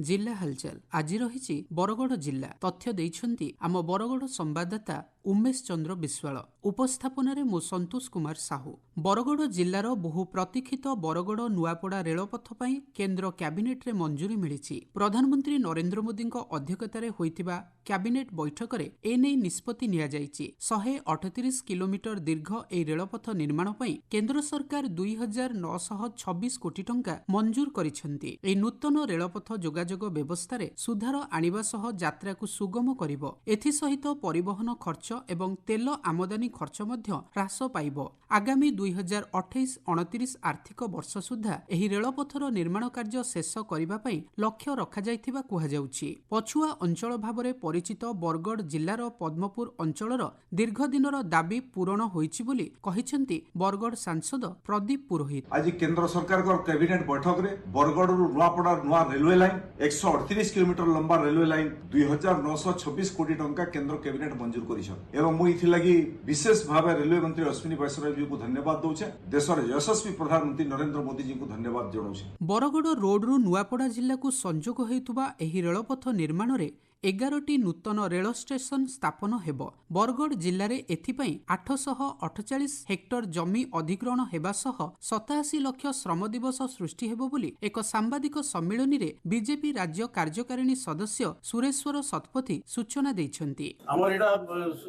जिला हलचल आज रही बरगड़ जिला तथ्य देइछन्ति आम बरगड़ संवाददाता उमेश चंद्र विश्वाल उपस्थापन मु संतोष कुमार साहू। बरगड़ जिलार बहु प्रतीक्षित बरगड़ नुआपड़ा रेलपथ पर केन्द्र कैबिनेट रे मंजूरी मिली। प्रधानमंत्री नरेंद्र मोदी अध्यक्षतार होइतिबा कैबिनेट बैठक में एने निष्पत्ति निया जाइछि। 138 किलोमीटर दीर्घ ए रेलपथ निर्माण पर केन्द्र सरकार 2926 कोटी टंका मंजूर करिसेंति। ए नूतन रेलपथ जोगाजोग व्यवस्था सुधार आनिबा सह यात्रा को सुगम करिवो। एथि सहित परिवहन खर्च एवं तेल आमदानी खर्च मध्य ह्रास पाइब। आगामी 2028-29 आर्थिक वर्ष सुधा एही रेलपथर निर्माण कार्य शेष करिबा पई लक्ष्य रखा जाइथिबा कुहा जाउछि। पछुआ अंचल भाबरे परिचित बरगड़ जिल्लार पद्मपुर अंचलर दीर्घ दिनर दाबी पूरण होइछि बोली कहिसेंति बरगड़ सांसद प्रदीप पुरोहित। आज केंद्र सरकार को कैबिनेट बैठक रे बरगड़ नुआपड़ा नुआ रेलवे लाइन 138 किलोमीटर लंबा रेलवे लाइन 2926 कोटी टंका केंद्र कैबिनेट मंजूर करिछ। एवं मु इथि लागि विशेष भाव रेलवे मंत्री अश्विनी वैष्णव जी को धन्यवाद दउछे। देशर यशस्वी प्रधानमंत्री नरेंद्र मोदी जी को धन्यवाद जणाउछे। बरगड़ रोड रु नुआपड़ा जिल्ला को संजोग हेतुबा एही रेलपथ निर्माण रे 11टी नूतन रेल स्टेशन स्थापन हेब। बरगड़ जिल्ला रे एथिपई 848 हेक्टर जमी अधिग्रहण हेबा सह 87 लाख श्रम दिवस सृष्टि हेब बोली एक सांबादिक सम्मेलन रे बीजेपी राज्य कार्यकारिणी सदस्य सुरेश्वर सतपथी सूचना दैछन्ति। हमर एटा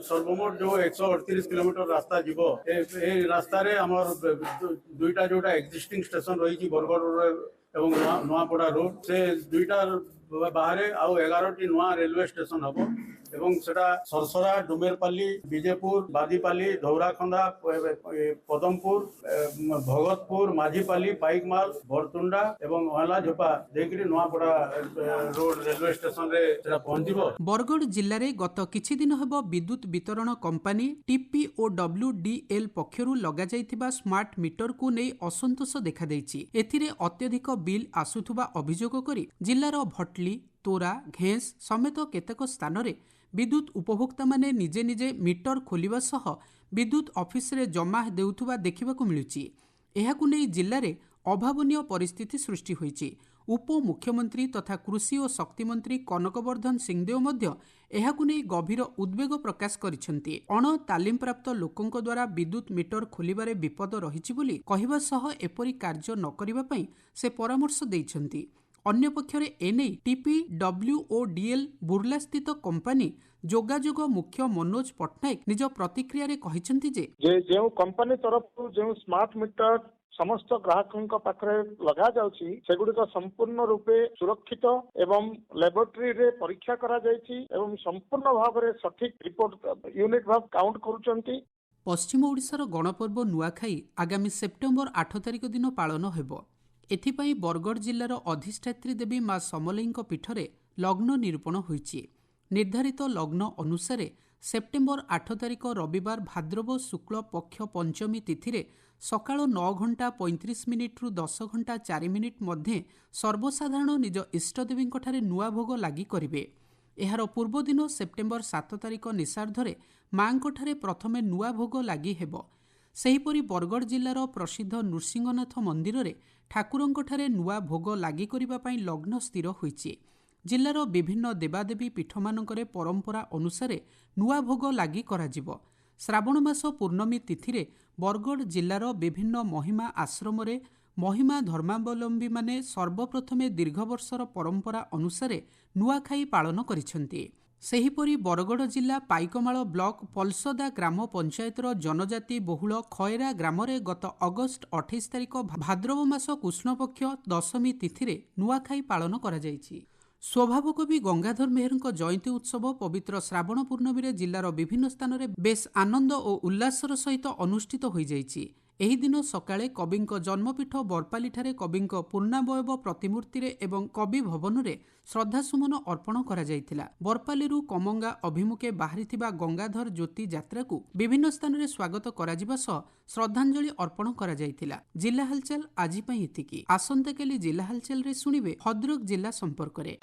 सर्वमोट जो 138 किलोमीटर रास्ता जीवो ए रास्ता रे हमर दुईटा जोटा एक्जिस्टिंग स्टेशन रही बरगड़ एवं नुआपड़ा रोड से दुईटा बाहर आउ 11टी नुआ रेलवे स्टेशन हम एवं सेटा सरसरा डुमेरपाली विजेपुर बादीपाली धौराखंदा पदमपुर भगतपुर माझीपाली पाइकमाल भरतुंडा एवं ओहला झोपा देखिरी नुआपड़ा रोड रेलवे स्टेशन रे सेटा पहुंचीबो। बरगड़ जिल्ला रे गत किछि दिन हेबो विद्युत वितरण कंपनी TPOWDL पक्षरु लगा जाइथिबा स्मार्ट मीटर को नै असंतोष देखा दैछि। एथिरे अत्यधिक बिल आसुथुबा अभियोग करी जिल्लार भटली तोरा घेस समेत केतेक स्थान रे विद्युत उपभोक्ता माने निजे निजे मीटर खोलिबा सह विद्युत ऑफिस रे जमा देउथुबा देखिबाकू मिलुछि। एहाकू नै जिल्ला रे अभावनीय परिस्थिति सृष्टि होइछि। उप मुख्यमंत्री तथा कृषि और शक्ति मंत्री कनकवर्धन सिंहदेव मध्य एहाकू नै गभीर उद्वेग प्रकाश करिसेंति। अण तालीम प्राप्त लोकंक द्वारा विद्युत मीटर खोलिबारे विपद रहिछि बोली कहिबा सह एपरि कार्य न करिबा पई से परामर्श दैछन्ति। अन्य पक्षरे एने TPWODL बुर्ला स्थित कंपनी जोगाजोग मुख्य मनोज पट्टनायक निज प्रतिक्रिया रे कहिसेंति जे कंपनी तरफ जो स्मार्ट मीटर समस्त ग्राहकों पाखे लगा जाउछि सेगुडिक संपूर्ण रूपे सुरक्षित एवं लैबोरेटरी रे परीक्षा करा जाइछि एवं संपूर्ण भाव रे सठिक रिपोर्ट यूनिट भाव काउंट करूचंती। पश्चिम ओडिशार गणपर्व नुआखाई आगामी सेप्टेम्बर 8 तारिख दिन पालन हेबो। एथिपाई बरगड़ जिल्लार अधिष्ठात्री देवी मां समलेईଙ୍କ पीठरे लग्न निरूपण होइछि। निर्धारित लग्न अनुसार सेप्टेम्बर 8 तारिख रविवार भाद्रव शुक्ल पक्ष पंचमी तिथि सकाळ 9 घंटा 35 मिनिट रु 10 घंटा 4 मिनिट मध्य सर्वसाधारण निज इष्टदेवींठारे नुआ भोग लागि करिवे। एहार पूर्व दिन सेप्टेम्बर 7 तारिख निशार्धरे मांठारे प्रथमे नुआ भोग लागि हेबो। सेहीपरि बरगड़ जिल्लार प्रसिद्ध नृसिंहनाथ मंदिर रे ठाकुरंठारे नुआ भोग लागि करिबा पई लग्न स्थिर होइछि। जिल्लार विभिन्न देवादेवी पीठमानंकरे परंपरा अनुसार नुआ भोग लागि कराजिबो। श्रावण मास पूर्णमी तिथि बरगड़ जिल्लार विभिन्न महिमा आश्रम रे महिमा धर्मावलंबी माने सर्वप्रथमे दीर्घ वर्षर परंपरा अनुसार नुआखाई पालन करिसेंति। सेहीपरि बरगड़ जिला पाइकमाल ब्लॉक पलसदा ग्राम पंचायतर जनजाति बहुल खयरा ग्राम रे गत अगस्ट 28 तारिख भाद्रव मास कृष्णपक्ष दशमी तिथि नुआखाई पालन करा जाइछि। स्वभाव कवि गंगाधर मेहरଙ୍କ जयंती उत्सव पवित्र श्रावण पूर्णमी जिलार विभिन्न स्थान में बेस आनंद और उल्लासर सहित अनुष्ठित हो जाइछि। एही दिन सकाळे कविंक जन्मपीठ बरपालीठारे कविंक पूर्णावयव प्रतिमूर्ति एवं कवि भवन रे श्रद्धासुमन अर्पण करा जायतिला। बरपालीरू कमंगा अभिमुखे बाहरिथिबा गंगाधर ज्योति यात्रा को विभिन्न स्थान में स्वागत कराजिबा सह श्रद्धांजलि अर्पण करा जायतिला। जिला हलचल आजि पई एतिकी। आसंता काली जिला हलचल रे सुनिबे भद्रक जिला संपर्क रे।